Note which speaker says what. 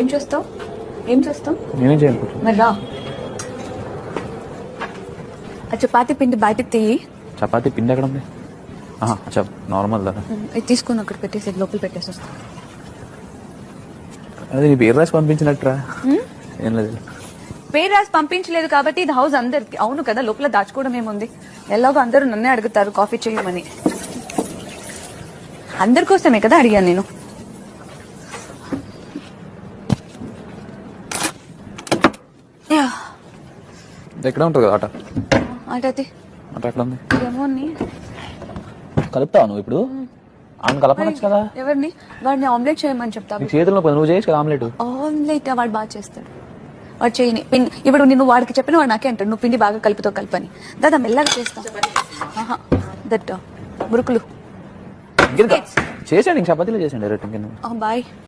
Speaker 1: ఏం చేస్తావు? ఏం చేస్తావు?
Speaker 2: నేనేం చేయనుకుంటున్నా.
Speaker 1: మరి రా. ఆ చపాతీ పిండి బయటకు తీయి.
Speaker 2: చపాతీ పిండి ఎక్కడ ఉంది? నార్మల్ దా.
Speaker 1: ఇది తీసుకుని అక్కడ పెట్టేసి లోపల పెట్టేసి వస్తా.
Speaker 2: అది నీ పేరు రాసి పంపించినట్రా. ఏం లేదు.
Speaker 1: పేరు రాసి పంపించలేదు కాబట్టి ఇది హౌస్ అందరికి. అవును కదా, లోపల దాచుకోవడం ఏముంది? ఎలాగో అందరూ నన్నే అడుగుతారు కాఫీ చేయమని. అందరి కోసమే కదా అడిగాను నేను.
Speaker 2: ఎక్కడ ఉంటుంది కదా ఆట?
Speaker 1: అటది
Speaker 2: ఆట ఎక్కడ ఉంది?
Speaker 1: ఏమో
Speaker 2: కలుపుతావు నువ్వు ఇప్పుడు? ఆమె కలపనొచ్చు కదా.
Speaker 1: ఎవరిని? వాడిని ఆమ్లెట్ చేయమని చెప్తా.
Speaker 2: నీ చేతుల్లో నువ్వు చేయొచ్చు కదా ఆమ్లెట్.
Speaker 1: ఆమ్లెట్ వాడు బాగా చేస్తాడు. వాడు చేయని ఇప్పుడు నేను వాడికి చెప్పిన వాడు నాకే అంటాడు, నువ్వు పిండి బాగా కలుపుతో కలపని. దాదా మెల్లగా చేస్తా. దట్ మురుకులు
Speaker 2: చేసాడు. ఇంక చపాతీలో చేసాడు డైరెక్ట్.
Speaker 1: బాయ్.